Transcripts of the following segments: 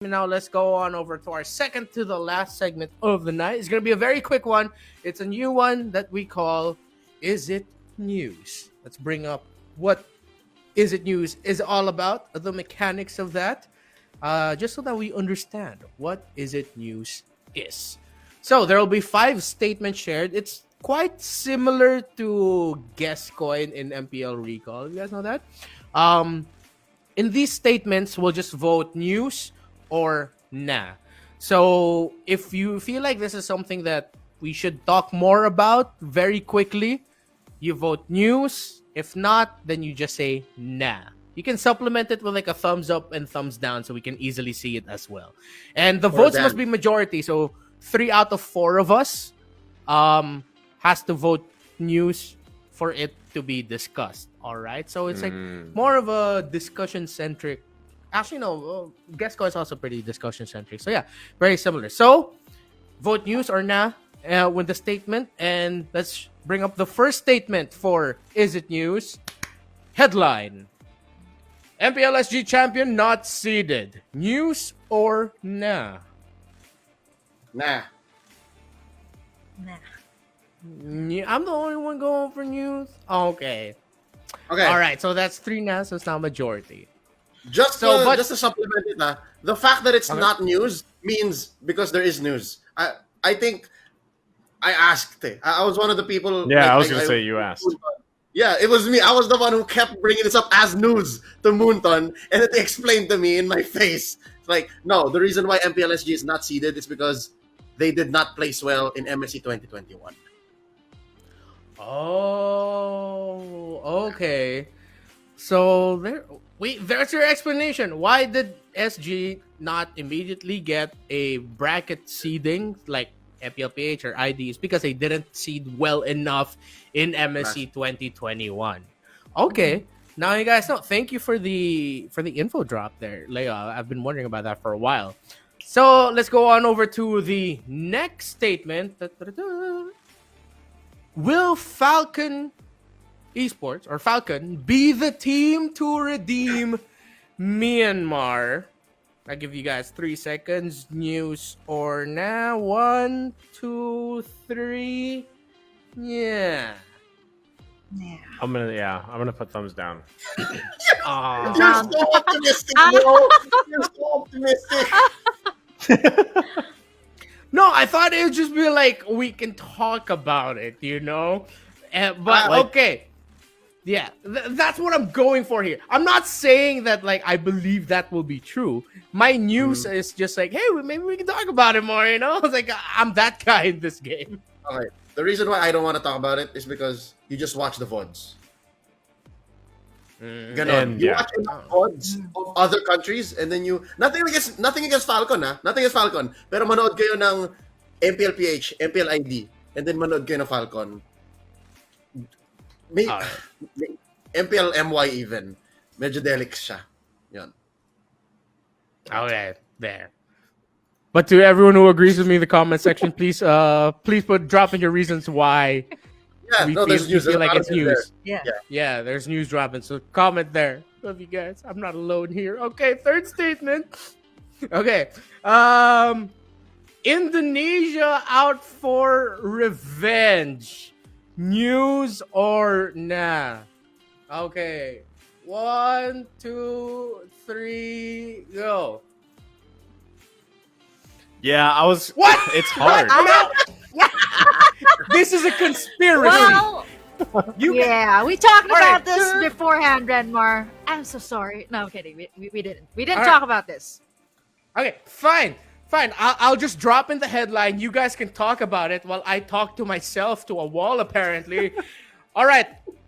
Now let's go on over to our second to the last segment of the night. It's going to be a very quick one. It's a new one that we call Is It News? Let's bring up what Is It News is all about, the mechanics of that, just so that we understand what Is It News is. So there will be 5 statements shared. It's quite similar to Guess Coin in MPL Recall. You guys know that? In these statements, we'll just vote news or nah. So if you feel like this is something that we should talk more about very quickly, you vote news. If not, then you just say nah. You can supplement it with like a thumbs up and thumbs down so we can easily see it as well. And the votes must be majority. So 3 out of 4 of us has to vote news for it to be discussed. All right. So it's like more of a discussion centric. Actually, no. Guess is also pretty discussion centric. So yeah, very similar. So vote news or nah with the statement, and let's bring up the first statement for Is It News? Headline: MPLSG champion not seeded. News or nah? Nah. I'm the only one going for news. Okay. All Okay. right. So that's 3 nah. So it's now majority. Just So, to supplement it, the fact that it's not news means because there is news. I think I asked. I was one of the people. Yeah, I was gonna say you asked. Yeah, it was me. I was the one who kept bringing this up as news to Moonton, and it explained to me in my face. It's like, no, the reason why MPLSG is not seeded is because they did not place well in MSC 2021. Oh, okay. So there's your explanation. Why did SG not immediately get a bracket seeding like MPLPH or IDs? Because they didn't seed well enough in MSC 2021. Okay. Now you guys know. Thank you for the info drop there, Leo. I've been wondering about that for a while. So let's go on over to the next statement. Will Falcon Esports or Falcon be the team to redeem Myanmar? I'll give you guys 3 seconds. News or nah? 1, 2, 3. Yeah. I'm gonna put thumbs down. Aw. You're so optimistic, bro. You're so optimistic. No, I thought it would just be like we can talk about it, you know? But okay. Yeah, that's what I'm going for here. I'm not saying that like I believe that will be true. My news is just like, hey, maybe we can talk about it more, you know? It's like I'm that guy in this game. Okay. The reason why I don't want to talk about it is because you just watch the VODs. Ganon. You watch enough VODs of other countries and then you nothing against Falcon, nothing against Falcon. Pero manood kayo ng MPLPH, MPLID, and then manood kayo ng Falcon. MPL MY even. Medyo delix siya. Yun. Okay, there. But to everyone who agrees with me in the comment section, please drop in your reasons why there's news. feel like it's news. Yeah. There's news dropping. So comment there. Love you guys. I'm not alone here. Okay, third statement. Okay. Indonesia out for revenge. News or nah? Okay. 1, 2, 3, go. Yeah, I was. What? It's hard. This is a conspiracy. Well, we talked about this beforehand, Renmar. I'm so sorry. No, I'm kidding. We didn't. We didn't talk about this. Okay, fine. I'll just drop in the headline. You guys can talk about it while I talk to myself to a wall, apparently. All right.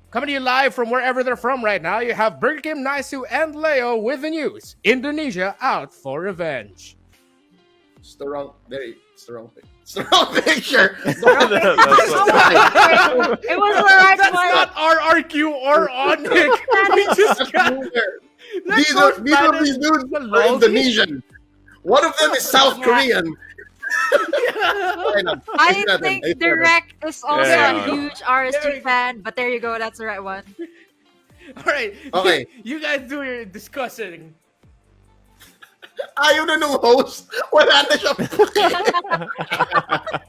Coming to you live from wherever they're from right now, you have Burger Kim, Naisu, and Leo with the news. Indonesia out for revenge. It's the wrong picture. It's the picture. It was the right That's one. not RRQ or Onic. We just got... These dudes are Indonesian. One of them is South Korean. I think Direct is also a huge RSG fan, but there you go. That's the right one. All right. Okay. You guys do your discussing. Ayaw na nung host. Wala na siya.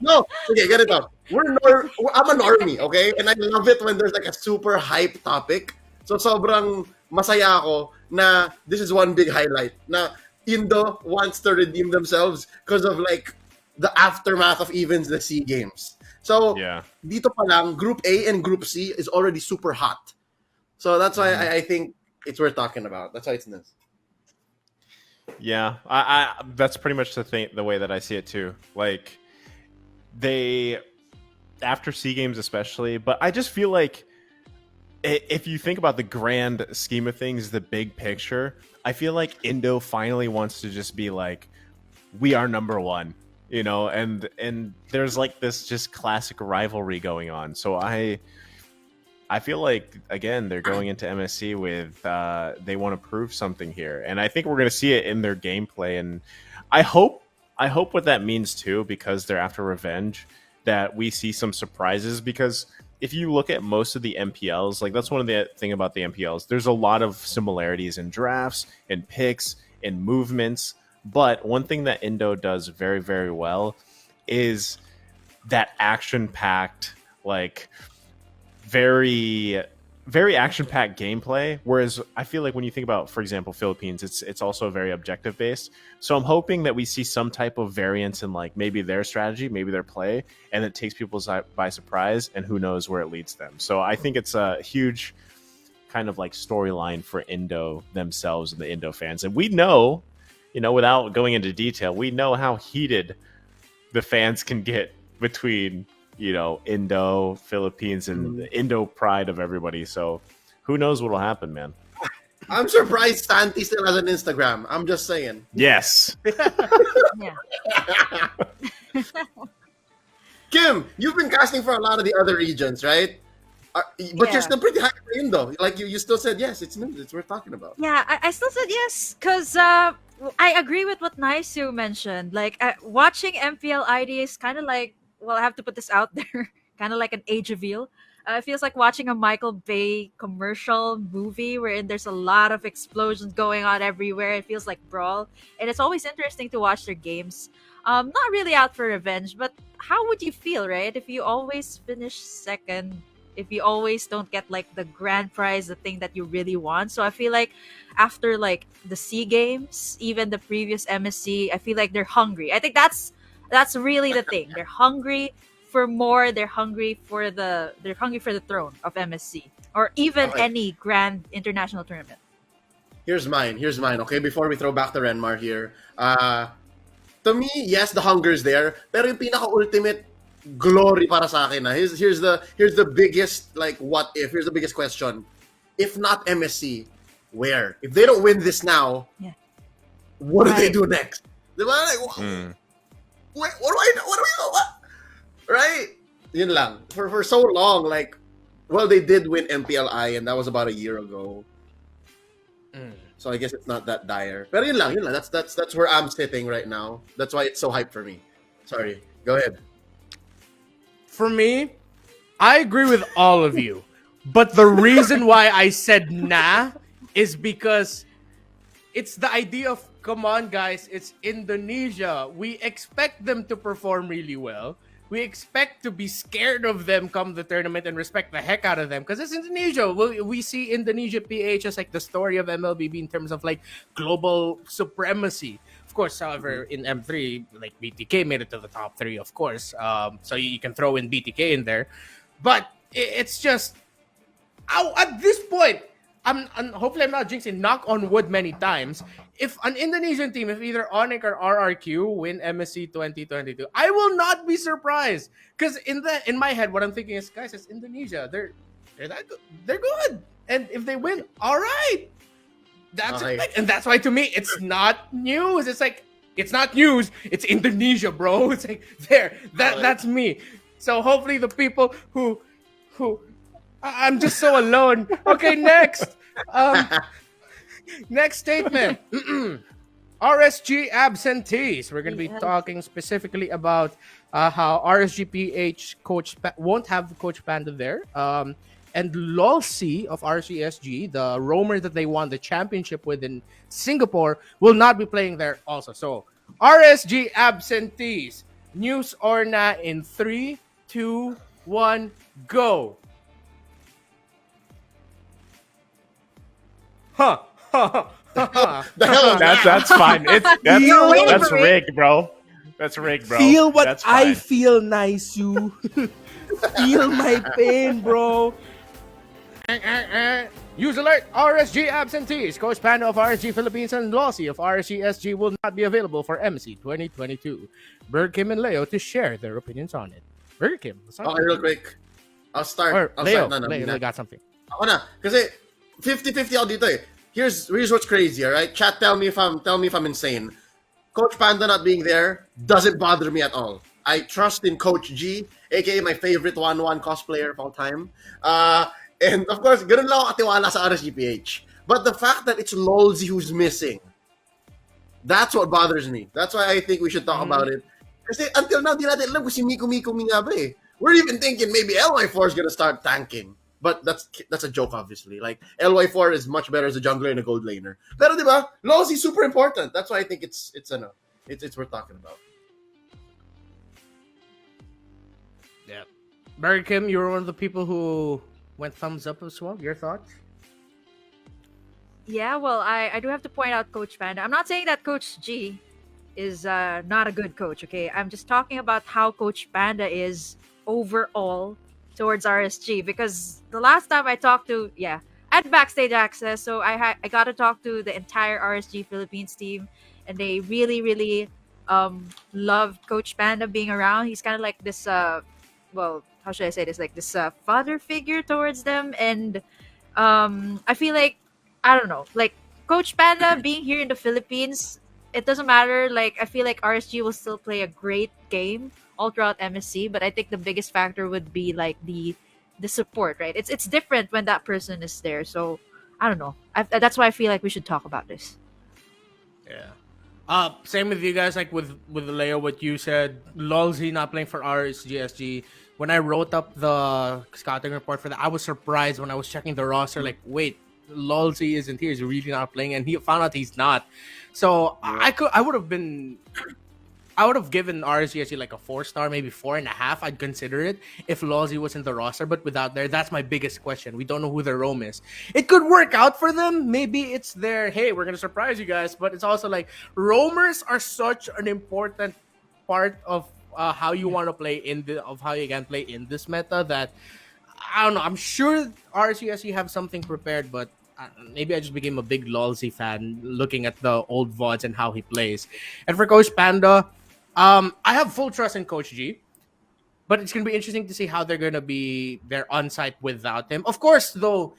No, okay, get it up. I'm a normie, okay? And I love it when there's like a super hype topic. So sobrang masaya ako na this is one big highlight na Indo wants to redeem themselves because of like the aftermath of even the SEA Games. So dito pa lang, Group A and Group C is already super hot. So that's why I think it's worth talking about. That's why it's nice. Yeah, I that's pretty much the way that I see it too. Like they after SEA Games especially, but I just feel like if you think about the grand scheme of things, the big picture, I feel like Indo finally wants to just be like, we are number one, you know, and there's like this just classic rivalry going on. So I feel like, again, they're going into MSC with they want to prove something here, and I think we're going to see it in their gameplay. And I hope what that means too, because they're after revenge, that we see some surprises. Because if you look at most of the MPLs, like that's one of the thing about the MPLs, there's a lot of similarities in drafts, in picks, in movements. But one thing that Indo does very, very well is that action-packed, like very, very action-packed gameplay. Whereas I feel like when you think about, for example, Philippines, it's also very objective-based. So I'm hoping that we see some type of variance in like maybe their strategy, maybe their play, and it takes people by surprise, and who knows where it leads them. So I think it's a huge kind of like storyline for Indo themselves and the Indo fans. And we know, you know, without going into detail, we know how heated the fans can get between, you know, Indo, Philippines, and the Indo pride of everybody. So who knows what will happen, man. I'm surprised Santi still has an Instagram. I'm just saying. Yes. Yeah. Kim, you've been casting for a lot of the other regions, right? But you're still pretty high for Indo. Like you still said yes. It's news. It's worth talking about. Yeah, I still said yes because I agree with what Naisu mentioned. Like watching MPL ID is kind of like, well, I have to put this out there, kind of like an age reveal. It feels like watching a Michael Bay commercial movie wherein there's a lot of explosions going on everywhere. It feels like Brawl. And it's always interesting to watch their games. Not really out for revenge, but how would you feel, right? If you always finish second, if you always don't get like the grand prize, the thing that you really want. So I feel like after like the SEA Games, even the previous MSC, I feel like they're hungry. I think that's really the thing. They're hungry for more. They're hungry for the throne of MSC or even any grand international tournament. Here's mine. Okay, before we throw back to Renmar here, to me, yes, the hunger's there. Pero yung pinaka-ultimate glory para sa akin na. Here's the biggest like what if. Here's the biggest question. If not MSC, where? If they don't win this now, what do they do next? Diba? Like, what do I do? What? Right? Yun lang. For so long, like, well, they did win MPLI, and that was about a year ago. So I guess it's not that dire. Pero yun lang. That's where I'm sitting right now. That's why it's so hype for me. Sorry. Go ahead. For me, I agree with all of you. But the reason why I said nah is because it's the idea of, come on, guys, it's Indonesia. We expect them to perform really well. We expect to be scared of them come the tournament and respect the heck out of them because it's Indonesia. We see Indonesia PH as like the story of MLBB in terms of like global supremacy. Of course, however, in M3, like BTK made it to the top 3, of course. So you can throw in BTK in there. But it's just, at this point, hopefully I'm not jinxing, knock on wood many times. If an Indonesian team, if either Onyx or RRQ win MSC 2022, I will not be surprised. Because in my head, what I'm thinking is, guys, it's Indonesia. They're that good. They're good. And if they win, all right. That's it. And that's why to me, it's not news. It's like, it's not news. It's Indonesia, bro. It's like, that's me. So hopefully the people who I'm just so alone. Okay, next. Next statement. RSG absentees. We're going to be talking specifically about how RSGPH coach won't have Coach Panda there. And Lolsi of RCSG, the roamer that they won the championship with in Singapore, will not be playing there also. So RSG absentees. News or not in 3, 2, 1, go. Huh. The hell is that? That's fine. waiting That's for me. rigged, bro. That's rigged, bro. Feel what That's I fine. feel, Naisu. Feel my pain, bro. Use alert! RSG absentees. Coach Panda of RSG Philippines and Lossie of RSG SG will not be available for MSC 2022. Berg, Kim, and Leo to share their opinions on it. Berg, Kim, what's up? Okay, real quick. I'll start. Or I'll Leo, start. Leo got something. Ako na. Kasi 50-50 ako dito eh. Here's what's crazy, alright? Chat, tell me if I'm insane. Coach Panda not being there doesn't bother me at all. I trust in Coach G, aka my favorite 1-1 cosplayer of all time. And of course, ganun lang ako katiwala sa RSGPH. But the fact that it's Lolzy who's missing, that's what bothers me. That's why I think we should talk about it. Kasi until now, di natin alam kung si Miko nga ba eh. We're even thinking maybe LY4 is gonna start tanking. But that's a joke, obviously. Like, LY4 is much better as a jungler and a gold laner. Pero di ba, Lolzy is super important. That's why I think it's worth talking about. Yeah. Berg, Kim, you were one of the people who went thumbs up as well. Your thoughts? Yeah, well, I do have to point out Coach Panda. I'm not saying that Coach G is not a good coach, okay? I'm just talking about how Coach Panda is overall towards RSG, because the last time I talked to, I had backstage access, so I got to talk to the entire RSG Philippines team, and they really, really loved Coach Panda being around. He's kind of like this, well, how should I say this? Like this father figure towards them, and I feel like, I don't know, like Coach Panda being here in the Philippines, it doesn't matter. Like, I feel like RSG will still play a great game all throughout MSC, but I think the biggest factor would be like the support, right? It's different when that person is there. So I don't know. That's why I feel like we should talk about this. Yeah. Same with you guys. Like with Leo, what you said. Lolzy not playing for RSGSG. When I wrote up the scouting report for that, I was surprised when I was checking the roster. Like, wait, Lolzy isn't here. He's really not playing, and he found out he's not. So I would have given RSGSG like a 4-star, maybe 4.5. I'd consider it if Lolzy was in the roster, but without there, that's my biggest question. We don't know who their roam is. It could work out for them. Maybe it's their, hey, we're gonna surprise you guys, but it's also like roamers are such an important part of how you want to play how you can play in this meta that I don't know. I'm sure RSGSG have something prepared, but maybe I just became a big Lolzy fan looking at the old VODs and how he plays. And for Coach Panda, I have full trust in Coach G, but it's going to be interesting to see how they're going to be there on site without him. Of course, though,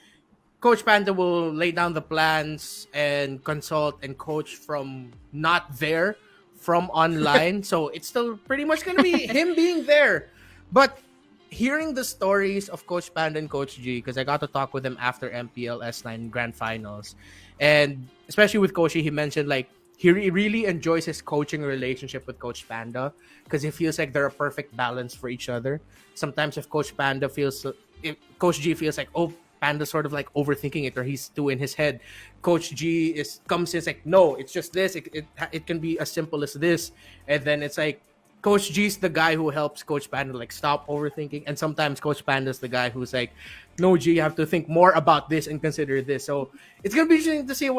Coach Panda will lay down the plans and consult and coach from not there, from online. So it's still pretty much going to be him being there. But hearing the stories of Coach Panda and Coach G, because I got to talk with him after MPL S9 Grand Finals, and especially with Coach G, he mentioned like he really enjoys his coaching relationship with Coach Panda because he feels like they're a perfect balance for each other. Sometimes if Coach G feels like, oh, Panda's sort of like overthinking it or he's too in his head, Coach G comes in, it's like, no, it's just this. It can be as simple as this. And then it's like, Coach G's the guy who helps Coach Panda like stop overthinking, and sometimes Coach Panda's the guy who's like, "No, G, you have to think more about this and consider this." So it's gonna be interesting to see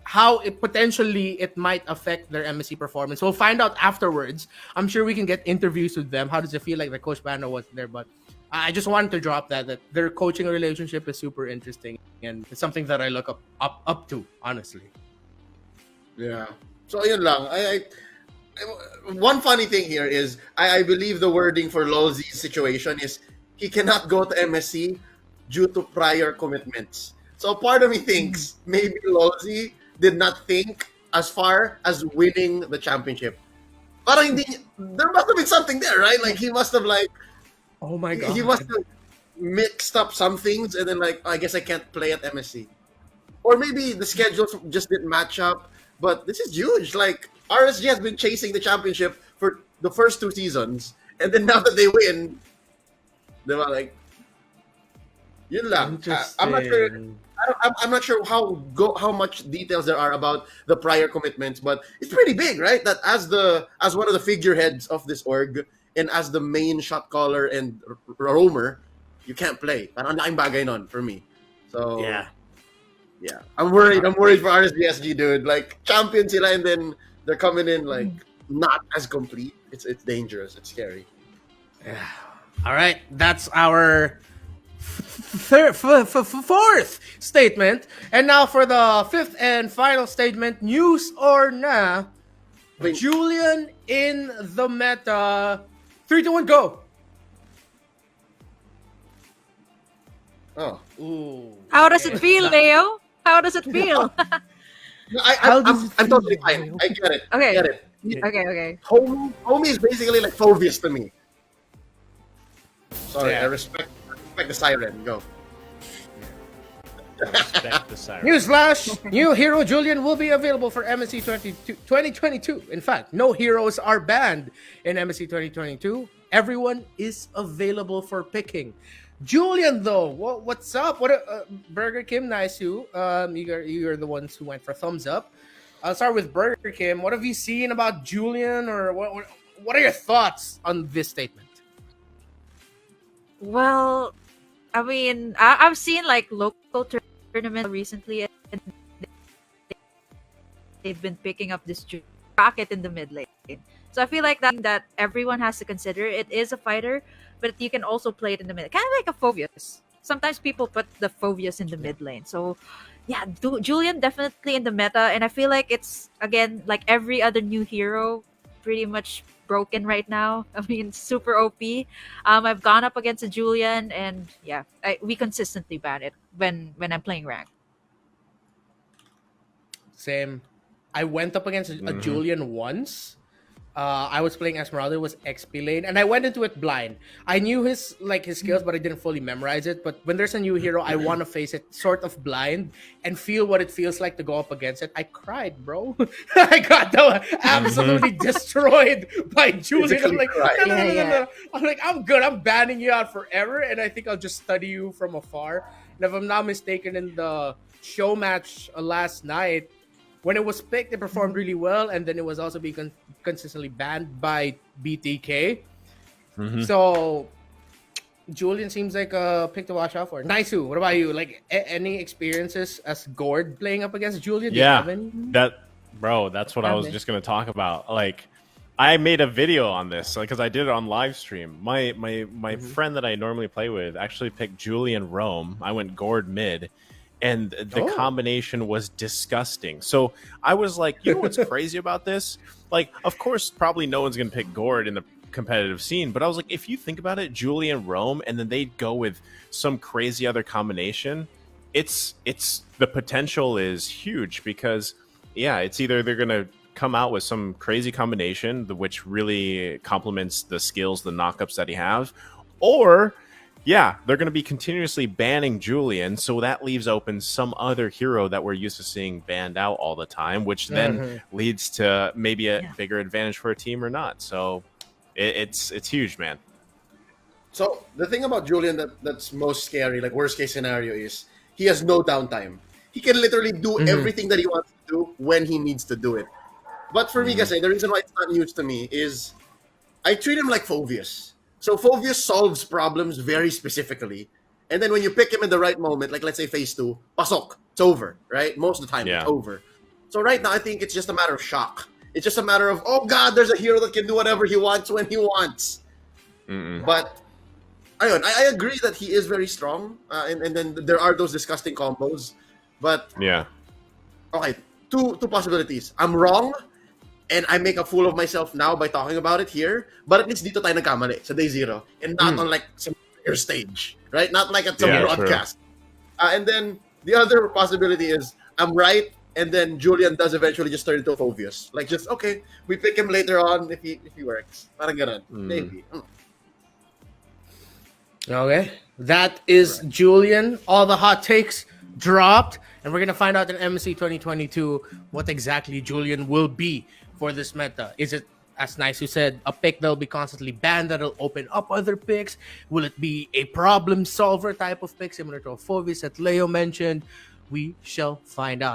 how it potentially might affect their MSC performance. We'll find out afterwards. I'm sure we can get interviews with them. How does it feel like the Coach Panda was there? But I just wanted to drop that their coaching relationship is super interesting, and it's something that I look up to, honestly. Yeah. So yun lang. One funny thing here is I believe the wording for Lolzy's situation is he cannot go to MSC due to prior commitments. So part of me thinks maybe Lolzy did not think as far as winning the championship. Parang there must have been something there, right? Like he must have oh my god, he must have mixed up some things and then I guess I can't play at MSC. Or maybe the schedules just didn't match up. But this is huge. Like RSG has been chasing the championship for the first 2 seasons, and then now that they win, they were like, Yun lang. I'm not sure. I'm not sure how much details there are about the prior commitments, but it's pretty big, right? That as one of the figureheads of this org and as the main shot caller and roamer, you can't play. Parang laking bagay nun for me. So Yeah. I'm worried for RSBSG, dude. Like champion sila and then they're coming in like not as complete. It's dangerous. It's scary. Yeah. All right, that's our fourth statement, and now for the fifth and final statement: news or nah? Wait. Julian in the meta. 3, 2, 1, go. Oh. Ooh. How does it feel, Leo? How does it feel? No, How does it I'm feel? totally fine. I get it. Okay. Get it. Okay. Homie is basically like Phobius to me. Sorry, Yeah. I respect the siren. Go. Respect the siren. Newsflash! New hero Julian will be available for MSC 2022. In fact, no heroes are banned in MSC 2022. Everyone is available for picking. Julian, though, what's up? Burger Kim, nice you. You're the ones who went for thumbs up. I'll start with Burger Kim. What have you seen about Julian, or what are your thoughts on this statement? Well, I mean, I've seen like local tournaments recently, and they've been picking up this rocket in the mid lane. So I feel like that everyone has to consider. It is a fighter, but you can also play it in the mid, kind of like a Phobius. Sometimes people put the Phobius in the mid lane. So yeah, Julian definitely in the meta, and I feel like it's again like every other new hero, pretty much broken right now. I mean, super OP. I've gone up against a Julian, and yeah, we consistently ban it when I'm playing rank. Same. I went up against a Julian once. I was playing Esmeralda, was XP lane, and I went into it blind. I knew his skills, but I didn't fully memorize it. But when there's a new hero, I want to face it sort of blind and feel what it feels like to go up against it. I cried, bro. I got absolutely destroyed by Julian. I'm like, no. I'm like, I'm good. I'm banning you out forever, and I think I'll just study you from afar. And if I'm not mistaken, in the show match last night, when it was picked, it performed really well, and then it was also being consistently banned by BTK. So Julian seems like a pick to watch out for. Naisu, what about you? Like any experiences as Gord playing up against Julian? Do you have any? That's what I was just going to talk about. Like, I made a video on this because I did it on live stream. My friend that I normally play with actually picked Julian Rome. I went Gord mid. And the combination was disgusting. So I was like, you know what's crazy about this? Like, of course, probably no one's going to pick Gord in the competitive scene. But I was like, if you think about it, Julian Rome, and then they'd go with some crazy other combination, it's the potential is huge because, yeah, it's either they're going to come out with some crazy combination, which really complements the skills, the knockups that he have, or... yeah, they're going to be continuously banning Julian, so that leaves open some other hero that we're used to seeing banned out all the time, which then leads to maybe a bigger advantage for a team or not. So it's huge, man. So the thing about Julian that's most scary, like worst case scenario, is he has no downtime. He can literally do everything that he wants to do when he needs to do it. But for me, kasi, the reason why it's not news to me is I treat him like Phobius. So Phobius solves problems very specifically. And then when you pick him in the right moment, like let's say phase 2, pasok, it's over, right? Most of the time, it's over. So right now, I think it's just a matter of shock. It's just a matter of, oh God, there's a hero that can do whatever he wants when he wants. But I agree that he is very strong. And then there are those disgusting combos. But, okay, two possibilities. I'm wrong. And I make a fool of myself now by talking about it here. But at least dito tayo nagkamali sa day 0. And not on like some bigger stage. Right? Not like at some broadcast. And then the other possibility is I'm right. And then Julian does eventually just turn into a Phobius. Like just, okay, we pick him later on if he works. Parang ganun. Maybe. Okay. That is Julian. All the hot takes dropped. And we're going to find out in MSC 2022 what exactly Julian will be for this meta. Is it as Nice who said, a pick that'll be constantly banned that'll open up other picks? Will it be a problem solver type of pick similar to a Fovis that Leo mentioned? We shall find out.